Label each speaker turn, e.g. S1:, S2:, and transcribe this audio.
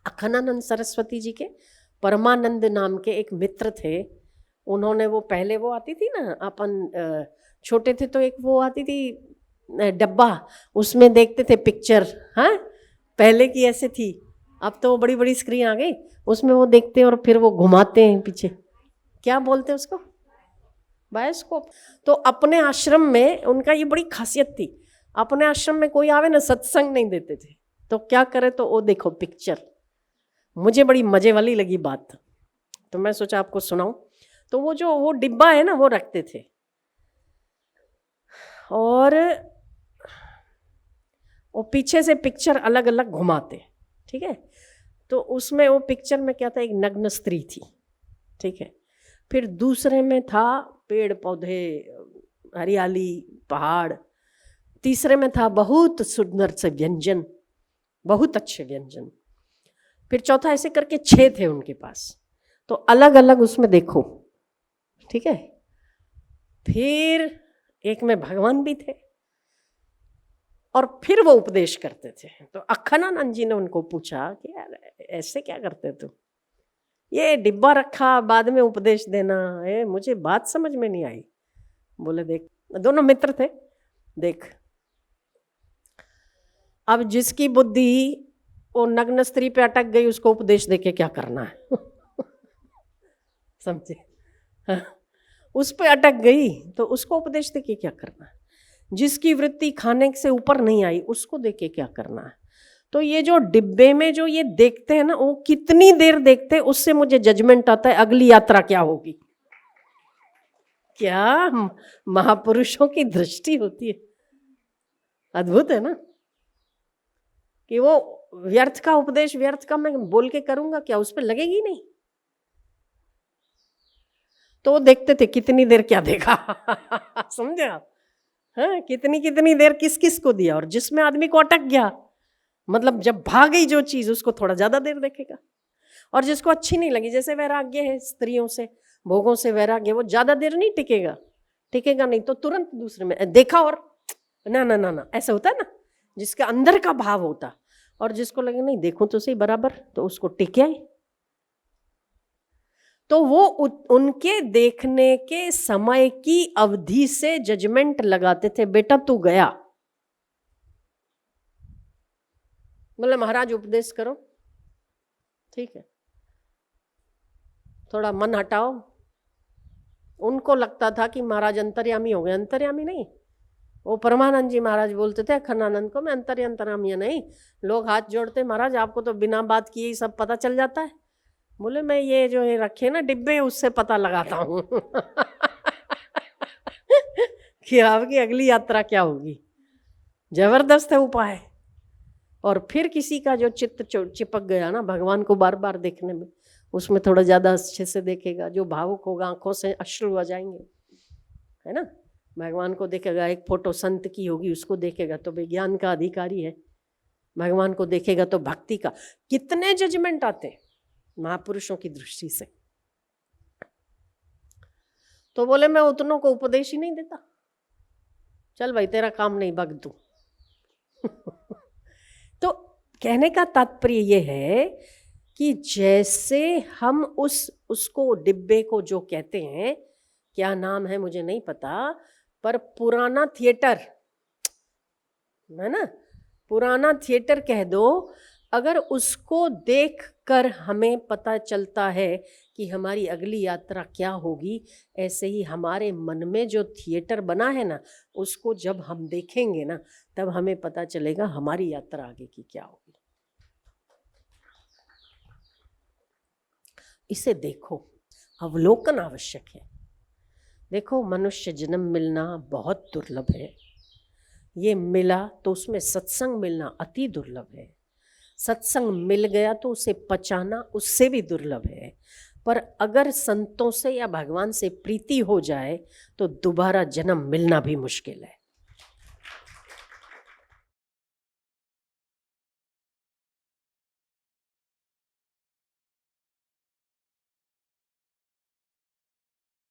S1: अखंडानंद सरस्वती जी के परमानंद नाम के एक मित्र थे। उन्होंने वो पहले वो आती थी ना, अपन छोटे थे तो एक वो आती थी डब्बा, उसमें देखते थे पिक्चर। हाँ, पहले की ऐसे थी, अब तो वो बड़ी बड़ी स्क्रीन आ गई, उसमें वो देखते हैं और फिर वो घुमाते हैं पीछे, क्या बोलते हैं उसको, बायोस्कोप। तो अपने आश्रम में उनका ये बड़ी खासियत थी, अपने आश्रम में कोई आवे ना सत्संग नहीं देते थे, तो क्या करे, तो वो देखो पिक्चर। मुझे बड़ी मजे वाली लगी बात, तो मैं सोचा आपको सुनाऊं। तो वो डिब्बा है ना, वो रखते थे और वो पीछे से पिक्चर अलग अलग घुमाते, ठीक है। तो उसमें वो पिक्चर में क्या था, एक नग्न स्त्री थी, ठीक है। फिर दूसरे में था पेड़ पौधे, हरियाली, पहाड़। तीसरे में था बहुत सुंदर से व्यंजन, बहुत अच्छे व्यंजन। फिर चौथा, ऐसे करके 6 थे उनके पास, तो अलग अलग उसमें देखो, ठीक है। फिर एक में भगवान भी थे और फिर वो उपदेश करते थे। तो अखंडानंद जी ने उनको पूछा कि यार ऐसे क्या करते तुम, ये डिब्बा रखा बाद में उपदेश देना, मुझे बात समझ में नहीं आई। बोले देख, दोनों मित्र थे, देख अब जिसकी बुद्धि वो नग्न स्त्री पे अटक गई, उसको उपदेश देके क्या करना है समझे, हाँ, उस पे अटक गई तो उसको उपदेश देके क्या करना है। जिसकी वृत्ति खाने से ऊपर नहीं आई, उसको देके क्या करना है। तो ये जो डिब्बे में जो ये देखते हैं ना, वो कितनी देर देखते हैं, उससे मुझे जजमेंट आता है अगली यात्रा क्या होगी। क्या महापुरुषों की दृष्टि होती है, अद्भुत है ना। कि वो व्यर्थ का उपदेश, व्यर्थ का मैं बोल के करूंगा क्या, उस पर लगेगी नहीं। तो वो देखते थे कितनी देर क्या देखा समझे आप, हाँ, कितनी कितनी देर किस किस को दिया, और जिसमें आदमी को अटक गया, मतलब जब भाग गई जो चीज, उसको थोड़ा ज्यादा देर देखेगा। और जिसको अच्छी नहीं लगी, जैसे वैराग्य है, स्त्रियों से भोगों से वैराग्य, वो ज्यादा देर नहीं टिकेगा, टिकेगा नहीं तो तुरंत दूसरे में देखा और ना ना ना ना, ऐसा होता है ना, जिसके अंदर का भाव होता। और जिसको लगे नहीं देखूं तो सही बराबर, तो उसको टिके आए। तो वो उनके देखने के समय की अवधि से जजमेंट लगाते थे, बेटा तू गया, बोले महाराज उपदेश करो, ठीक है, थोड़ा मन हटाओ। उनको लगता था कि महाराज अंतर्यामी हो गए, अंतर्यामी नहीं। वो परमानंद जी महाराज बोलते थे अखंडानंद को, मैं अंतर्यामी नहीं। लोग हाथ जोड़ते, महाराज आपको तो बिना बात किए ही सब पता चल जाता है। बोले मैं ये जो है रखे ना डिब्बे, उससे पता लगाता हूँ कि आपकी अगली यात्रा क्या होगी। जबरदस्त है उपाय। और फिर किसी का जो चित्त चिपक गया ना भगवान को बार बार देखने में, उसमें थोड़ा ज्यादा अच्छे से देखेगा। जो भावुक होगा, आंखों से अश्रु आ जाएंगे, है ना, भगवान को देखेगा। एक फोटो संत की होगी, उसको देखेगा तो विज्ञान का अधिकारी है, भगवान को देखेगा तो भक्ति का। कितने जजमेंट आते महापुरुषों की दृष्टि से। तो बोले मैं उतनों को उपदेश ही नहीं देता, चल भाई तेरा काम नहीं, भग तू तो कहने का तात्पर्य ये है कि जैसे हम उसको डिब्बे को जो कहते हैं, क्या नाम है मुझे नहीं पता, पर पुराना थिएटर है ना, पुराना थिएटर कह दो। अगर उसको देख कर हमें पता चलता है कि हमारी अगली यात्रा क्या होगी, ऐसे ही हमारे मन में जो थिएटर बना है ना, उसको जब हम देखेंगे ना, तब हमें पता चलेगा हमारी यात्रा आगे की क्या होगी। इसे देखो, अवलोकन आवश्यक है। देखो मनुष्य जन्म मिलना बहुत दुर्लभ है, ये मिला तो उसमें सत्संग मिलना अति दुर्लभ है। सत्संग मिल गया तो उसे पचाना उससे भी दुर्लभ है। पर अगर संतों से या भगवान से प्रीति हो जाए तो दोबारा जन्म मिलना भी मुश्किल है।